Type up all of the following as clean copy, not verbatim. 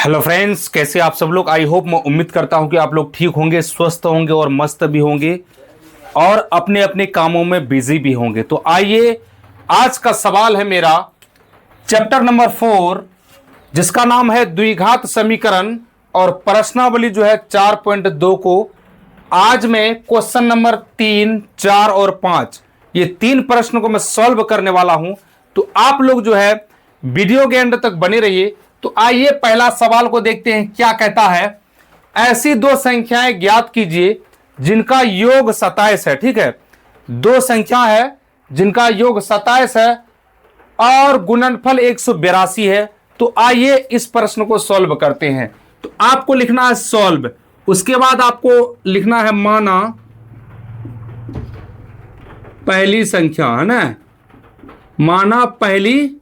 Hello friends, कैसे आप सब लोग। आई होप, मैं उम्मीद करता हूं कि आप लोग ठीक होंगे, स्वस्थ होंगे और मस्त भी होंगे और अपने अपने कामों में बिजी भी होंगे। तो आइए, आज का सवाल है मेरा चैप्टर नंबर 4, जिसका नाम है द्विघात समीकरण और प्रश्नावली जो है 4.2 को आज मैं क्वेश्चन नंबर 3, 4 और 5 ये 3 प्रश्न को मैं सॉल्व करने वाला हूं। तो आप लोग जो है वीडियो के एंड तक बने रहिए। तो आइए पहला सवाल को देखते हैं, क्या कहता है। ऐसी दो संख्याएं ज्ञात कीजिए जिनका योग 27 है। ठीक है, दो संख्या है जिनका योग 27 है और गुणनफल 182 है। तो आइए इस प्रश्न को सॉल्व करते हैं। तो आपको लिखना है सॉल्व, उसके बाद आपको लिखना है माना पहली संख्या, है ना, माना पहली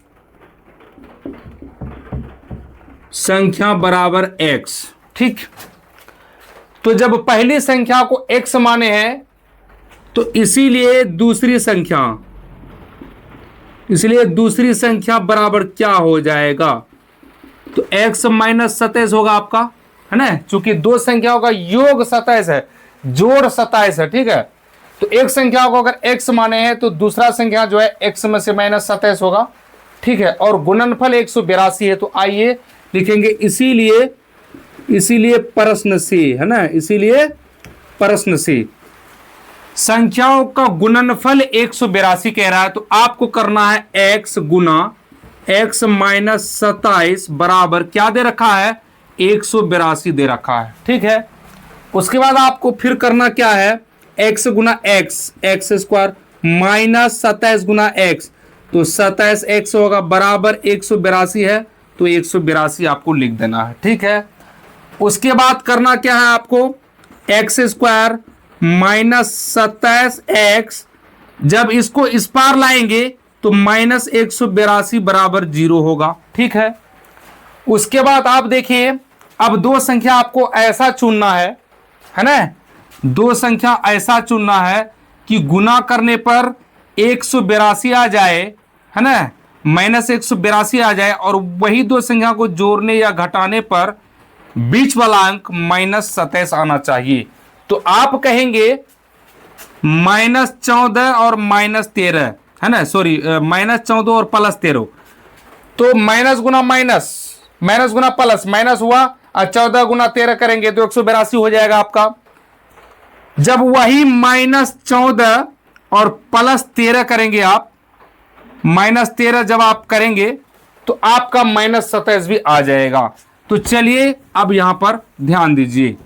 संख्या बराबर x। ठीक, तो जब पहली संख्या को x माने हैं तो इसीलिए दूसरी संख्या बराबर क्या हो जाएगा, तो x माइनस 27 होगा आपका, है ना, चूंकि दो संख्याओं का योग 27 है, जोड़ 27 है। ठीक है, तो एक संख्या को अगर x माने हैं तो दूसरा संख्या जो है x में से माइनस 27 होगा। ठीक है, और गुणनफल 182 है। तो आइए लिखेंगे इसीलिए प्रश्न सी, है ना, इसीलिए प्रश्न सी संख्याओं का गुणनफल 182 कह रहा है। तो आपको करना है x गुना x माइनस 27 बराबर क्या दे रखा है, 182 दे रखा है। ठीक है, उसके बाद आपको फिर करना क्या है, x गुना x स्क्वायर माइनस 27 गुना x, तो 27x होगा बराबर 182 है, तो 182 आपको लिख देना है। ठीक है, उसके बाद करना क्या है आपको, एक्स स्क्वायर माइनस 27x, जब इसको इस पार लाएंगे तो माइनस 182 बराबर 0 होगा। ठीक है, उसके बाद आप देखिए, अब दो संख्या आपको ऐसा चुनना है ना, दो संख्या ऐसा चुनना है कि गुना करने पर 182 आ जाए, है ना, माइनस 182 आ जाए, और वही दो संख्या को जोड़ने या घटाने पर बीच वाला अंक माइनस 27 आना चाहिए। तो आप कहेंगे माइनस 14 और माइनस 13, है ना, सॉरी, माइनस 14 और प्लस 13, तो माइनस गुना माइनस, माइनस गुना प्लस, माइनस हुआ और 14 गुना 13 करेंगे तो 182 हो जाएगा आपका। जब वही माइनस 14 और प्लस 13 करेंगे आप, माइनस 13 जब आप करेंगे तो आपका माइनस 27 भी आ जाएगा। तो चलिए अब यहां पर ध्यान दीजिए,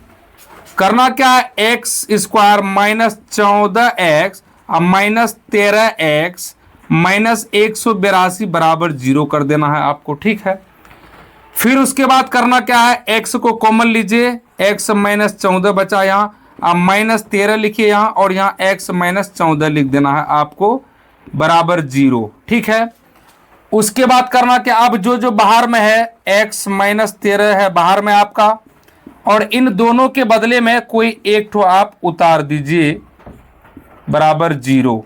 करना क्या है, एक्स स्क्वायर माइनस 14x और माइनस 13x माइनस 182 बराबर 0 कर देना है आपको। ठीक है, फिर उसके बाद करना क्या है, x को कॉमन लीजिए, x माइनस 14 बचा यहां, अब माइनस 13 लिखिए यहां, और यहां x माइनस 14 लिख देना है आपको बराबर 0। ठीक है, उसके बाद करना क्या, अब जो जो बाहर में है x माइनस 13 है बाहर में आपका, और इन दोनों के बदले में कोई एक ठो आप उतार दीजिए बराबर 0,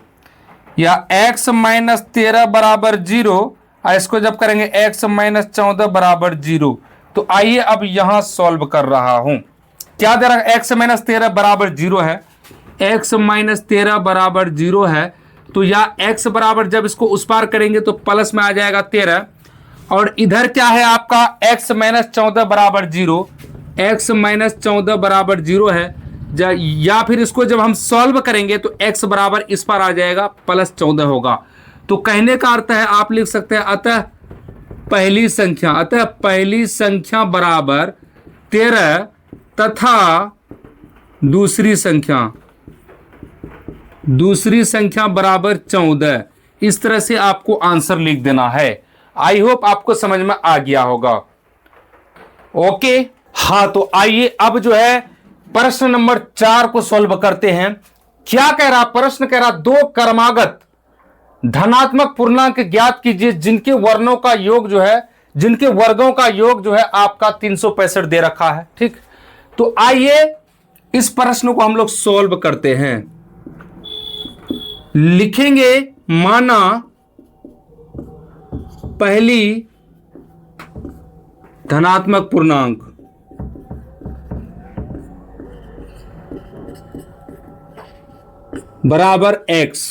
या x माइनस 13 बराबर 0, और इसको जब करेंगे x माइनस 14 बराबर 0। तो आइए अब यहां सॉल्व कर रहा हूं, क्या दे रहा है, x माइनस 13 बराबर 0 है, x माइनस 13 बराबर 0 है, तो या x बराबर जब इसको उस पार करेंगे तो प्लस में आ जाएगा 13, और इधर क्या है आपका x माइनस 14 बराबर 0, x माइनस 14 बराबर 0 है, या फिर इसको जब हम सॉल्व करेंगे तो x बराबर इस पार आ जाएगा प्लस 14 होगा। तो कहने का अर्थ है, आप लिख सकते हैं अतः पहली संख्या बराबर 13 तथा दूसरी संख्या बराबर 14। इस तरह से आपको आंसर लिख देना है। आई होप आपको समझ में आ गया होगा। ओके, हाँ, तो आइए अब जो है प्रश्न नंबर 4 को सॉल्व करते हैं। क्या कह रहा, प्रश्न कह रहा, दो क्रमागत धनात्मक पूर्णांक ज्ञात कीजिए जिनके वर्गों का योग जो है आपका 365 दे रखा है। ठीक, तो आइए इस प्रश्न को हम लोग सॉल्व करते हैं। लिखेंगे माना पहली धनात्मक पूर्णांक बराबर x।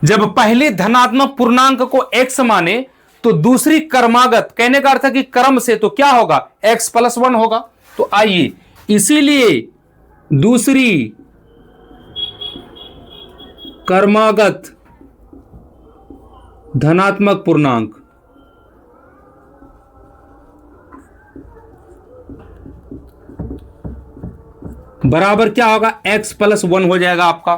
जब पहले धनात्मक पूर्णांक को x माने तो दूसरी क्रमागत, कहने का अर्थ है कि क्रम से, तो क्या होगा, x प्लस 1 होगा। तो आइए, इसीलिए दूसरी क्रमागत धनात्मक पूर्णांक बराबर क्या होगा, x प्लस 1 हो जाएगा आपका।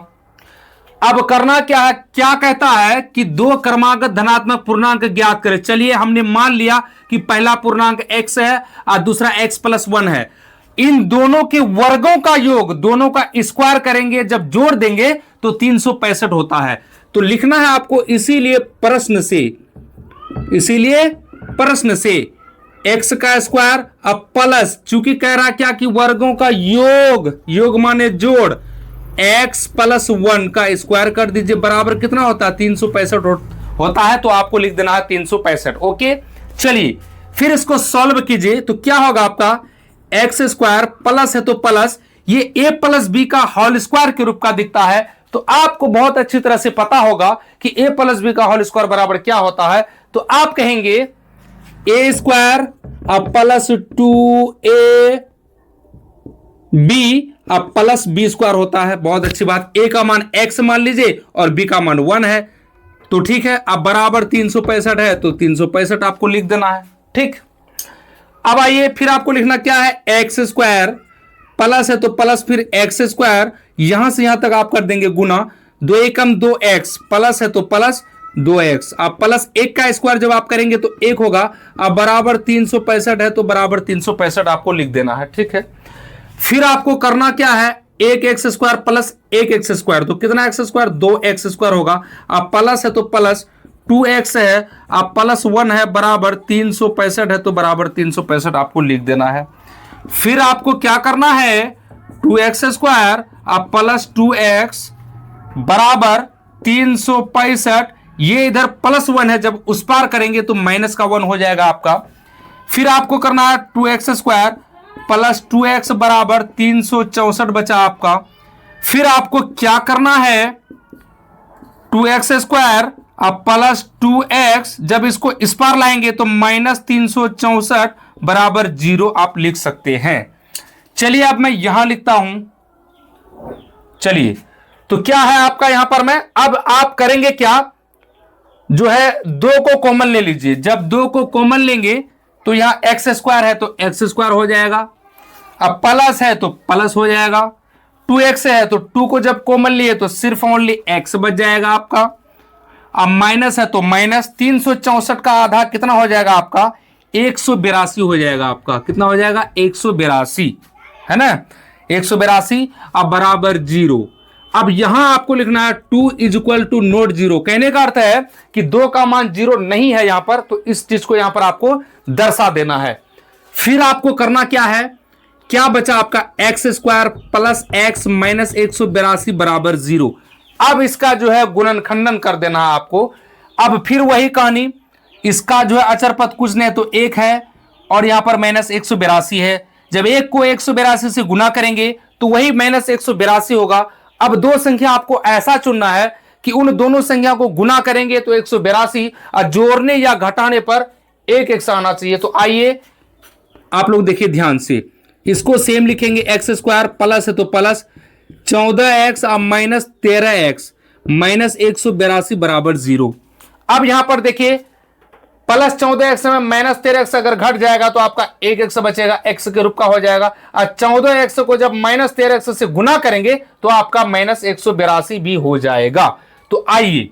अब करना क्या है, क्या कहता है कि दो क्रमागत धनात्मक पूर्णांक ज्ञात करें। चलिए, हमने मान लिया कि पहला पूर्णांक x है और दूसरा x प्लस 1 है। इन दोनों के वर्गों का योग, दोनों का स्क्वायर करेंगे, जब जोड़ देंगे तो 365 होता है। तो लिखना है आपको, इसीलिए प्रश्न से x का स्क्वायर अब प्लस, चूंकि कह रहा क्या कि वर्गों का योग माने जोड़, x प्लस 1 का स्क्वायर कर दीजिए, बराबर कितना होता है, 365 होता है। तो आपको लिख देना है 365। ओके, चलिए फिर इसको सॉल्व कीजिए तो क्या होगा आपका, एक्स स्क्वायर प्लस है तो प्लस, ये a प्लस बी का होल स्क्वायर के रूप का दिखता है। तो आपको बहुत अच्छी तरह से पता होगा कि a प्लस बी का होल स्क्वायर बराबर क्या होता है। तो आप कहेंगे a स्क्वायर अब प्लस 2ab अब प्लस बी स्क्वायर होता है। बहुत अच्छी बात, a का मान x मान लीजिए और b का मान 1 है, तो ठीक है। अब बराबर 365 है, तो 365 आपको लिख देना है। ठीक, अब आइए फिर आपको लिखना क्या है, एक्स स्क्वायर प्लस है तो प्लस, फिर एक्स स्क्वायर, यहां से यहां तक आप कर देंगे गुना, 2 एकम 2x, प्लस है तो प्लस 2x, अब प्लस 1 का स्क्वायर जब आप करेंगे तो 1 होगा। अब बराबर 365 है, तो बराबर 365 आपको लिख देना है। ठीक है, फिर आपको करना क्या है, 1x square plus 1x square, तो कितना एक्स स्क्वायर, 2x स्क्वायर होगा। अब प्लस है तो प्लस 2x है, अब प्लस 1 है, बराबर 365 है, तो बराबर 365 आपको लिख देना है। फिर आपको क्या करना है, 2x स्क्वायर अब प्लस 2x बराबर 365, ये इधर प्लस 1 है, जब उस पार करेंगे तो माइनस का 1 हो जाएगा आपका। फिर आपको करना है 2x स्क्वायर प्लस 2x बराबर 364 बचा आपका। फिर आपको क्या करना है, 2x स्क्वायर अब प्लस 2x, जब इसको इस पार लाएंगे तो माइनस 364 बराबर 0 आप लिख सकते हैं। चलिए अब मैं यहां लिखता हूं, चलिए तो क्या है आपका यहां पर, मैं अब आप करेंगे क्या, जो है 2 को कॉमन ले लीजिए। जब 2 को कॉमन लेंगे तो यहां एक्स स्क्वायर है तो एक्स स्क्वायर हो जाएगा, अब प्लस है तो प्लस हो जाएगा, 2x है तो 2 को जब कॉमन लिए तो सिर्फ ओनली x बच जाएगा आपका। अब माइनस है तो माइनस, 364 का आधा कितना हो जाएगा आपका, 182 हो जाएगा आपका। कितना हो जाएगा, 182 है ना, 182। अब बराबर 0। अब यहां आपको लिखना है 2 इज इक्वल टू नॉट 0, कहने का अर्थ है कि 2 का मान 0 नहीं है यहां पर, तो इस चीज को यहां पर आपको दर्शा देना है। फिर आपको करना क्या है, क्या बचा आपका, x square plus x minus 182 बराबर 0। अब इसका जो है गुणनखंडन कर देना है आपको। अब फिर वही कहानी, इसका जो है अचर पद कुछ नहीं तो 1 है और यहां पर माइनस 182 है। जब 1 को 182 से गुना करेंगे तो वही माइनस 182 होगा। अब दो संख्या आपको ऐसा चुनना है कि उन दोनों संख्या को गुना करेंगे तो 182 और जोड़ने या घटाने पर 1 आना चाहिए। तो आइए आप लोग देखिए ध्यान से, इसको सेम लिखेंगे, एक्स स्क्वायर प्लस है तो प्लस 14x अब माइनस 13x माइनस 182 बराबर 0। अब यहां पर देखिए प्लस 14x में माइनस 13x अगर घट जाएगा तो आपका 1x बचेगा, x के रूप का हो जाएगा। और 14x को जब माइनस 13x से गुना करेंगे तो आपका माइनस 182 भी हो जाएगा। तो आइए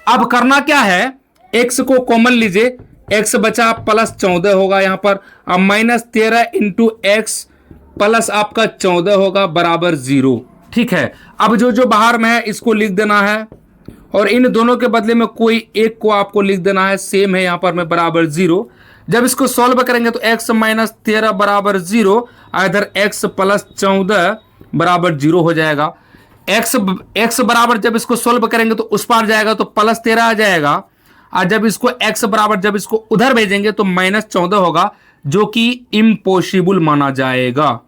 अब करना क्या है, x को कॉमन लीजिए, x बचा प्लस 14 होगा यहां पर, अब माइनस 13 इंटू एक्स प्लस आपका 14 होगा बराबर 0। ठीक है, अब जो जो बाहर में है इसको लिख देना है और इन दोनों के बदले में कोई एक को आपको लिख देना है, सेम है यहां पर में बराबर 0। जब इसको सॉल्व करेंगे तो x माइनस 13 बराबर 0, इधर x प्लस 14 बराबर 0 हो जाएगा। x बराबर जब इसको सॉल्व करेंगे तो उस पार जाएगा तो प्लस 13 आ जाएगा, और जब इसको x बराबर जब इसको उधर भेजेंगे तो माइनस 14 होगा। जो कि इम्पॉसिबल माना जाएगा।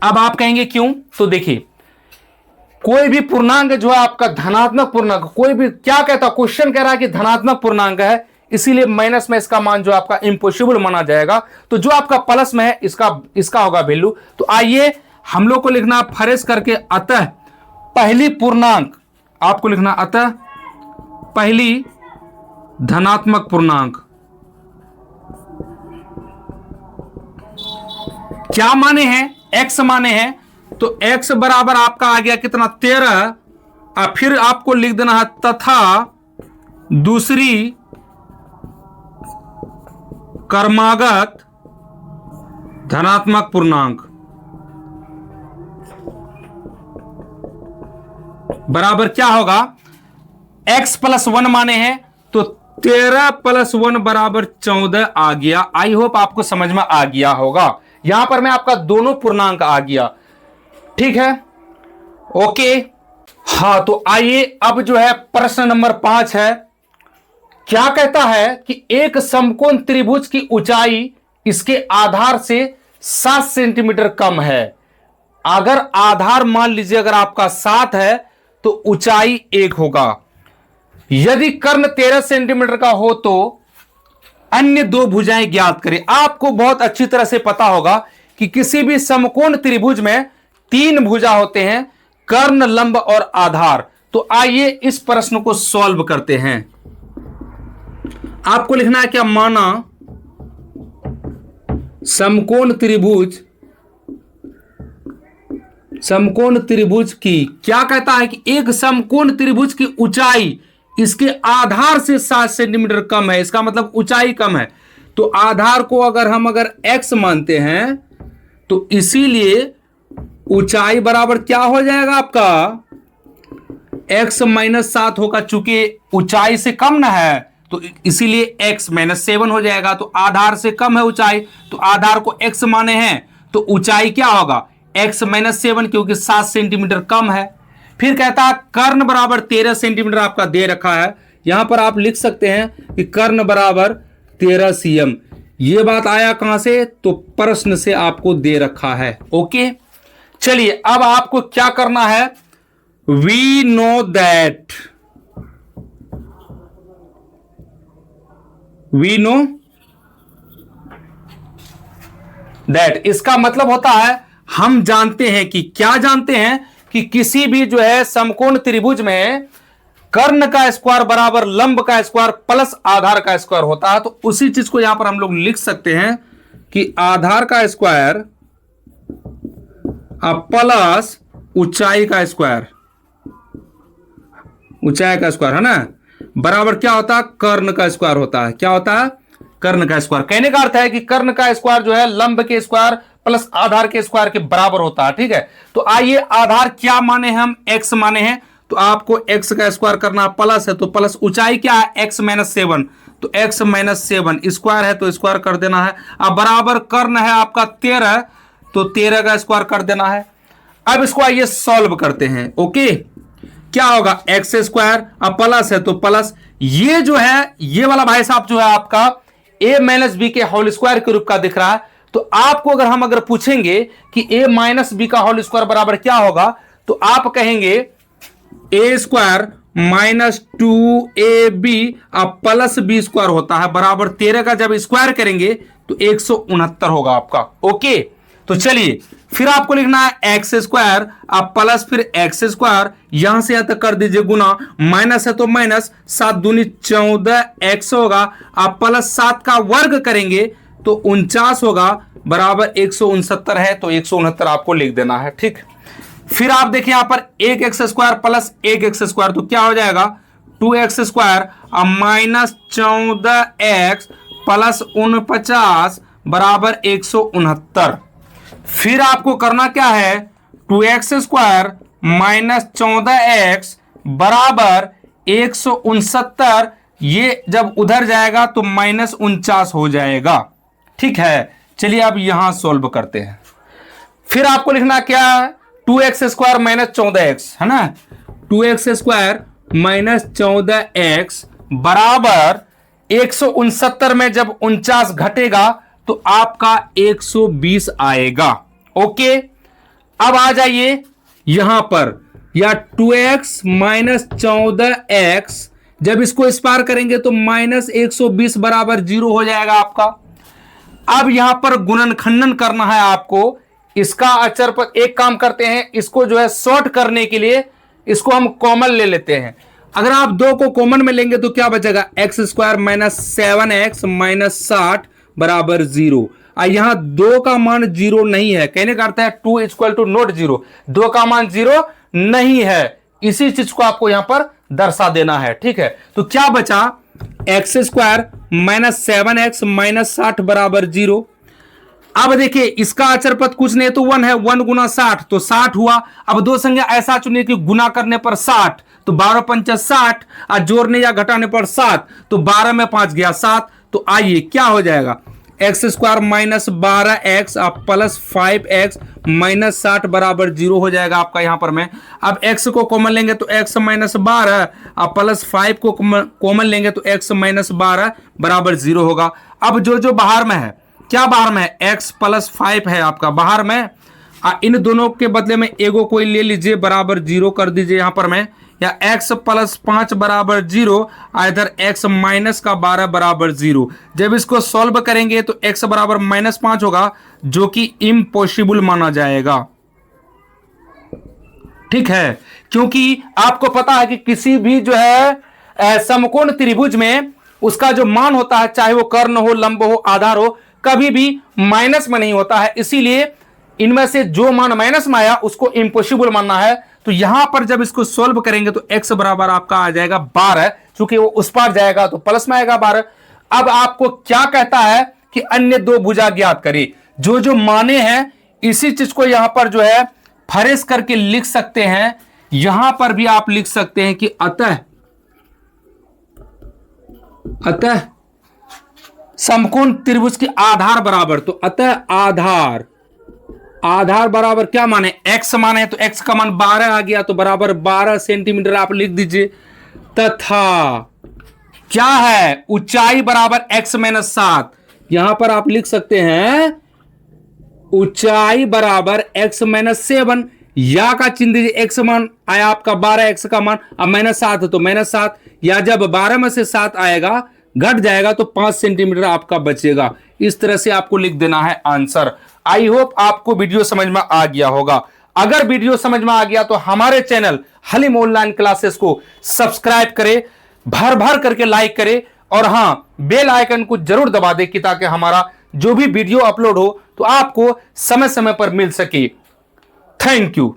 अब आप कहेंगे क्यों? तो देखिए, कोई भी पूर्णांक जो है आपका धनात्मक पूर्णांक, कोई भी क्या कहता है, क्वेश्चन कह रहा है कि धनात्मक पूर्णांक है, इसीलिए माइनस में इसका मान जो आपका इम्पॉसिबल माना जाएगा। तो जो आपका प्लस में है इसका होगा वैल्यू। तो आइए हम लोग को लिखना फरेस करके, अतः पहली पूर्णांक आपको लिखना, अतः पहली धनात्मक पूर्णांक क्या माने हैं? x माने हैं। तो x बराबर आपका आ गया कितना? 13। और फिर आपको लिख देना है तथा दूसरी क्रमागत धनात्मक पूर्णांक बराबर क्या होगा? x प्लस 1 माने हैं, तो 13 प्लस 1 बराबर 14 आ गया। आई होप आपको समझ में आ गया होगा। यहां पर मैं आपका दोनों पूर्णांक आ गया, ठीक है, ओके। हाँ, तो आइए अब जो है प्रश्न नंबर 5 है। क्या कहता है कि एक समकोण त्रिभुज की ऊंचाई इसके आधार से 7 सेंटीमीटर कम है। अगर आधार मान लीजिए अगर आपका 7 है तो ऊंचाई 1 होगा। यदि कर्ण 13 सेंटीमीटर का हो तो अन्य दो भुजाएं ज्ञात करें। आपको बहुत अच्छी तरह से पता होगा कि किसी भी समकोण त्रिभुज में 3 भुजा होते हैं, कर्ण, लंब और आधार। तो आइए इस प्रश्न को सॉल्व करते हैं। आपको लिखना है क्या? माना समकोण त्रिभुज की, क्या कहता है कि एक समकोण त्रिभुज की ऊंचाई इसके आधार से 7 सेंटीमीटर कम है। इसका मतलब ऊंचाई कम है। तो आधार को अगर हम x मानते हैं तो इसीलिए ऊंचाई बराबर क्या हो जाएगा आपका? x माइनस 7 होगा, चूंकि ऊंचाई से कम ना है तो इसीलिए x माइनस 7 हो जाएगा। तो आधार से कम है ऊंचाई, तो आधार को x माने हैं तो ऊंचाई क्या होगा? x माइनस 7, क्योंकि 7 सेंटीमीटर कम है। फिर कहता है कर्ण बराबर 13 सेंटीमीटर आपका दे रखा है। यहां पर आप लिख सकते हैं कि कर्ण बराबर 13 cm। यह बात आया कहां से? तो प्रश्न से आपको दे रखा है, ओके। चलिए अब आपको क्या करना है? वी नो दैट इसका मतलब होता है हम जानते हैं कि, क्या जानते हैं कि किसी भी जो है समकोण त्रिभुज में कर्ण का स्क्वायर बराबर लंब का स्क्वायर प्लस आधार का स्क्वायर होता है। तो उसी चीज को यहां पर हम लोग लिख सकते हैं कि आधार का स्क्वायर प्लस ऊंचाई का स्क्वायर है ना, बराबर क्या होता है? कर्ण का स्क्वायर होता है। क्या होता है? कर्ण का स्क्वायर। कहने का अर्थ है कि कर्ण का स्क्वायर जो है लंब के स्क्वायर प्लस आधार के स्क्वायर के बराबर होता है, ठीक है। तो आइए आधार क्या माने हैं? हम x माने हैं, तो आपको x का स्क्वायर करना, प्लस है तो प्लस, ऊंचाई क्या है? x माइनस 7, तो x माइनस 7 स्क्वायर है तो स्क्वायर कर देना है। अब बराबर कर्ण है आपका 13, तो 13 का स्क्वायर कर देना है। अब इसको आइए सॉल्व करते हैं, ओके। क्या होगा? x स्क्वायर, अब प्लस है तो प्लस, ये जो है ये वाला भाई साहब जो है आपका a माइनस बी के होल स्क्वायर के रूप का दिख रहा है। तो आपको अगर पूछेंगे कि a माइनस बी का होल स्क्वायर बराबर क्या होगा, तो आप कहेंगे a square minus 2ab plus B square होता है बराबर 13 का जब स्क्वायर करेंगे तो 169 होगा आपका, ओके। तो चलिए फिर आपको लिखना है एक्स स्क्वायर प्लस फिर एक्स स्क्वायर, यहां से यहां तक कर दीजिए गुना, माइनस है तो माइनस, 7 दूनी 14 एक्स होगा, आप प्लस 7 का वर्ग करेंगे तो 49 होगा बराबर 169 है, तो 169 आपको लिख देना है, ठीक। फिर आप देखिए यहां पर एक एक्स स्क्वायर प्लस एक एक्स स्क्वायर, तो क्या हो जाएगा? 2x square minus 14x plus 49 बराबर 169। फिर आपको करना क्या है? 2x स्क्वायर माइनस 14x बराबर 169, ये जब उधर जाएगा तो माइनस 49 हो जाएगा, ठीक है। चलिए अब यहां सॉल्व करते हैं। फिर आपको लिखना क्या है? 2x स्क्वायर माइनस 14x है ना, 2x स्क्वायर माइनस 14x बराबर 169 में जब 49 घटेगा तो आपका 120 आएगा। ओके, अब आ जाइए यहां पर, या 2x माइनस 14x, जब इसको इस पार करेंगे तो माइनस 120 बराबर 0 हो जाएगा आपका। अब यहां पर गुणनखंडन करना है आपको, इसका अचर पर एक काम करते हैं, इसको जो है शॉर्ट करने के लिए इसको हम कॉमन ले लेते हैं। अगर आप 2 को कॉमन में लेंगे तो क्या बचेगा, x square minus 7x minus 60 बराबर 0। यहां 2 का मान 0 नहीं है, कहने का अर्थ है 2 इक्वल टू नॉट 0, 2 का मान 0 नहीं है, इसी चीज को आपको यहां पर दर्शा देना है। ठीक है, तो क्या बचा, x square minus 7x minus 60 बराबर 0। अब देखिए इसका अचर पद कुछ नहीं तो 1 है, 1 गुना 60 तो 60 हुआ। अब दो संख्या ऐसा चुनिए कि गुना करने पर 60 तो 12 पंचा 60, और जोड़ने या घटाने पर 7 तो 12 में 5 गया 7। तो आइए क्या हो जाएगा, x square minus 12x plus 5x minus 60 बराबर 0 हो जाएगा आपका। यहां पर मैं अब x को कॉमन लेंगे तो x माइनस 12 और प्लस 5 को कॉमन लेंगे तो x माइनस 12 बराबर 0 होगा। अब जो बाहर में है, क्या बाहर में है, x प्लस 5 है आपका बाहर में, इन दोनों के बदले में एगो कोई ले लीजिए, बराबर 0 कर दीजिए यहां पर मैं, या x प्लस 5 बराबर 0, इधर x माइनस का 12 बराबर 0। जब इसको सॉल्व करेंगे तो x बराबर माइनस 5 होगा, जो कि इम्पॉसिबल माना जाएगा। ठीक है, क्योंकि आपको पता है कि किसी भी जो है समकोण त्रिभुज में उसका जो मान होता है, चाहे वो कर्ण हो, लंब हो, आधार हो, कभी भी माइनस में नहीं होता है। इसीलिए इनमें से जो मान माइनस में आया उसको इम्पॉसिबल मानना है। तो यहां पर जब इसको सॉल्व करेंगे तो x बराबर आपका आ जाएगा 12, क्योंकि वो उस पार जाएगा तो प्लस में आएगा 12। अब आपको क्या कहता है कि अन्य दो भुजा ज्ञात करें, जो माने हैं इसी चीज को यहां पर जो है फरेस करके लिख सकते हैं। यहां पर भी आप लिख सकते हैं कि अतः समकोण त्रिभुज के आधार बराबर, तो अतः आधार बराबर क्या माने, x माने, तो x का मान 12 आ गया तो बराबर 12 सेंटीमीटर आप लिख दीजिए। तथा क्या है, ऊंचाई बराबर x माइनस 7, यहां पर आप लिख सकते हैं ऊंचाई बराबर x माइनस 7, या का चिन्ह दीजिए, x मान आया आपका 12, x का मान अब माइनस 7 है तो माइनस 7, या जब 12 में से 7 आएगा घट जाएगा तो 5 सेंटीमीटर आपका बचेगा। इस तरह से आपको लिख देना है आंसर। आई होप आपको वीडियो समझ में आ गया होगा। अगर वीडियो समझ में आ गया तो हमारे चैनल हलीम ऑनलाइन क्लासेस को सब्सक्राइब करें, भर भर करके लाइक करें, और हां बेल आइकन को जरूर दबा दें कि ताकि हमारा जो भी वीडियो अपलोड हो तो आपको समय समय पर मिल सके। Thank you.